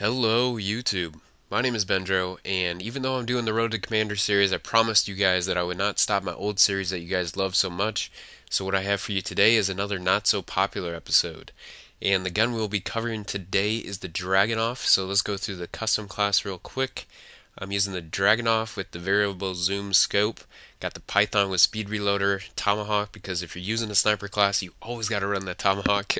Hello, YouTube. My name is Bendro, and even though I'm doing the Road to Commander series, I promised you guys that I would not stop my old series that you guys love so much. So what I have for you today is another not so popular episode. And the gun we'll be covering today is the Dragunov. So let's go through the custom class real quick. I'm using the Dragunov with the variable zoom scope. Got the Python with speed reloader, Tomahawk, because if you're using a sniper class, you always got to run that Tomahawk.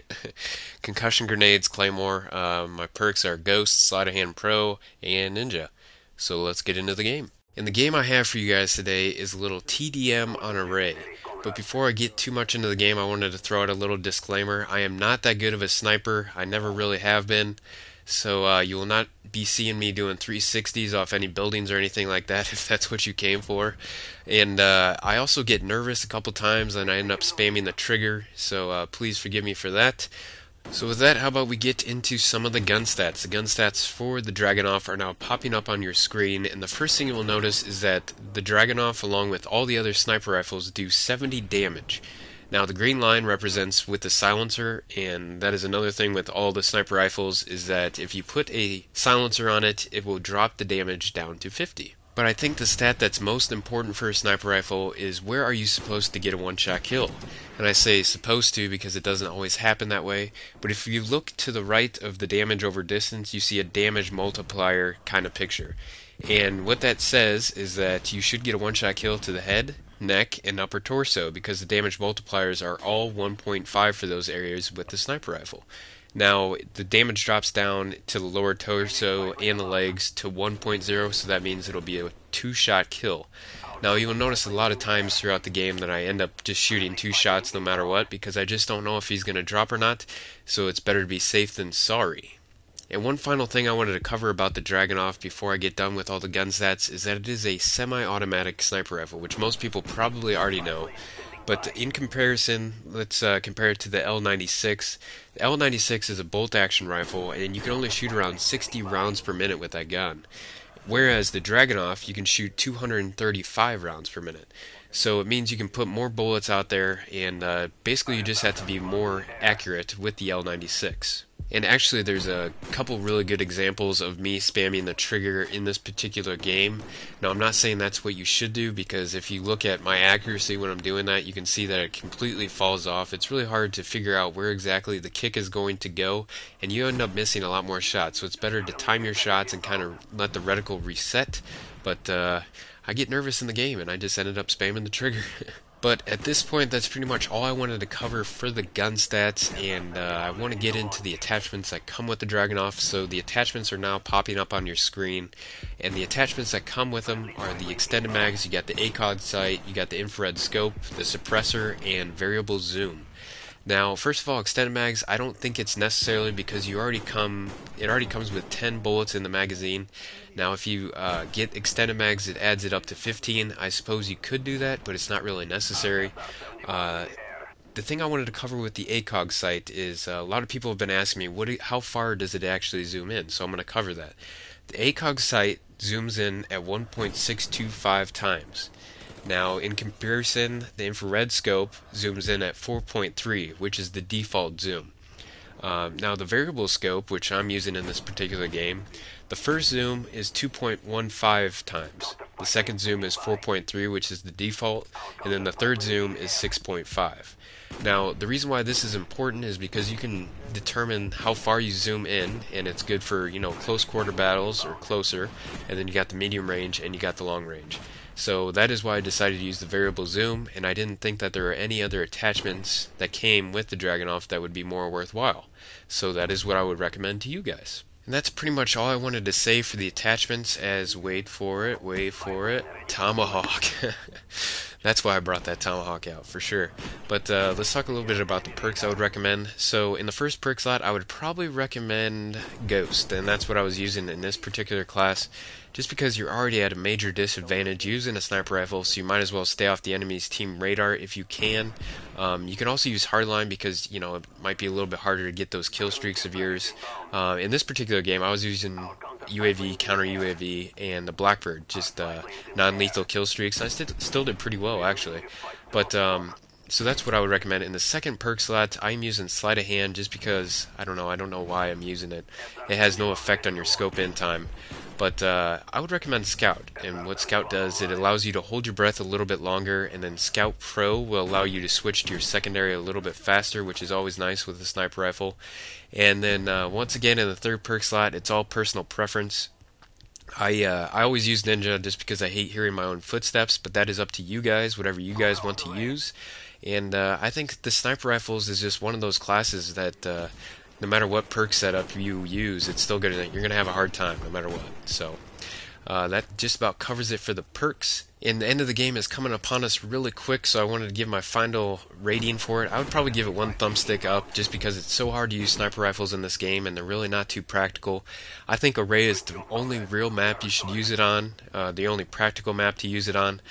Concussion grenades, Claymore. My perks are Ghost, Sleight of Hand Pro, and Ninja. So let's get into the game. And the game I have for you guys today is a little TDM on Array. But before I get too much into the game, I wanted to throw out a little disclaimer. I am not that good of a sniper. I never really have been. So you will not be seeing me doing 360s off any buildings or anything like that if that's what you came for. And I also get nervous a couple times and I end up spamming the trigger, so please forgive me for that. So with that, how about we get into some of the gun stats. The gun stats for the Dragunov are now popping up on your screen, and the first thing you will notice is that the Dragunov, along with all the other sniper rifles, do 70 damage. Now the green line represents with the silencer, and that is another thing with all the sniper rifles, is that if you put a silencer on it, it will drop the damage down to 50. But I think the stat that's most important for a sniper rifle is where are you supposed to get a one-shot kill? And I say supposed to because it doesn't always happen that way, but if you look to the right of the damage over distance, you see a damage multiplier kind of picture. And what that says is that you should get a one-shot kill to the head, neck, and upper torso because the damage multipliers are all 1.5 for those areas with the sniper rifle. Now, the damage drops down to the lower torso and the legs to 1.0, so that means it'll be a two-shot kill. Now, you will notice a lot of times throughout the game that I end up just shooting two shots no matter what because I just don't know if he's going to drop or not, so it's better to be safe than sorry. And one final thing I wanted to cover about the Dragunov before I get done with all the gun stats is that it is a semi-automatic sniper rifle, which most people probably already know. But in comparison, let's compare it to the L96. The L96 is a bolt-action rifle, and you can only shoot around 60 rounds per minute with that gun. Whereas the Dragunov, you can shoot 235 rounds per minute. So it means you can put more bullets out there, and basically you just have to be more accurate with the L96. And actually there's a couple really good examples of me spamming the trigger in this particular game. Now I'm not saying that's what you should do because if you look at my accuracy when I'm doing that, you can see that it completely falls off. It's really hard to figure out where exactly the kick is going to go, and you end up missing a lot more shots. So it's better to time your shots and kind of let the reticle reset. But I get nervous in the game and I just ended up spamming the trigger. But at this point, that's pretty much all I wanted to cover for the gun stats, and I want to get into the attachments that come with the Dragunov. So the attachments are now popping up on your screen, and the attachments that come with them are the extended mags, you got the ACOG sight, you got the infrared scope, the suppressor, and variable zoom. Now, first of all, extended mags, I don't think it's necessarily because it already comes with 10 bullets in the magazine. Now, if you get extended mags, it adds it up to 15. I suppose you could do that, but it's not really necessary. The thing I wanted to cover with the ACOG sight is a lot of people have been asking me, how far does it actually zoom in? So I'm going to cover that. The ACOG sight zooms in at 1.625 times. Now, in comparison, the infrared scope zooms in at 4.3, which is the default zoom. Now, the variable scope, which I'm using in this particular game, the first zoom is 2.15 times. The second zoom is 4.3, which is the default, and then the third zoom is 6.5. Now, the reason why this is important is because you can determine how far you zoom in, and it's good for, close quarter battles or closer, and then you got the medium range and you got the long range. So that is why I decided to use the variable zoom, and I didn't think that there were any other attachments that came with the Dragunov that would be more worthwhile. So that is what I would recommend to you guys. And that's pretty much all I wanted to say for the attachments, as wait for it, Tomahawk. That's why I brought that Tomahawk out, for sure. But let's talk a little bit about the perks I would recommend. So in the first perk slot, I would probably recommend Ghost, and that's what I was using in this particular class, just because you're already at a major disadvantage using a sniper rifle, so you might as well stay off the enemy's team radar if you can. You can also use hardline because, it might be a little bit harder to get those kill streaks of yours. In this particular game, I was using UAV, counter UAV, and the Blackbird, just non-lethal kill streaks. I still did pretty well, actually. But So that's what I would recommend. In the second perk slot, I'm using Sleight of Hand just because I don't know why I'm using it. It has no effect on your scope in time. But I would recommend Scout. And what Scout does, it allows you to hold your breath a little bit longer, and then Scout Pro will allow you to switch to your secondary a little bit faster, which is always nice with a sniper rifle. And then once again, in the third perk slot, it's all personal preference. I always use Ninja just because I hate hearing my own footsteps, but that is up to you guys, whatever you guys want to use. And I think the sniper rifles is just one of those classes that no matter what perk setup you use, it's still gonna you're gonna have a hard time no matter what. So that just about covers it for the perks. And the end of the game is coming upon us really quick, so I wanted to give my final rating for it. I would probably give it one thumbstick up just because it's so hard to use sniper rifles in this game and they're really not too practical. I think Array is the only real map you should use it on, the only practical map to use it on.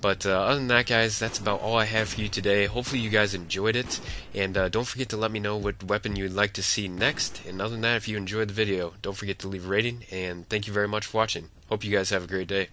But other than that, guys, that's about all I have for you today. Hopefully you guys enjoyed it, and don't forget to let me know what weapon you'd like to see next. And other than that, if you enjoyed the video, don't forget to leave a rating, and thank you very much for watching. Hope you guys have a great day.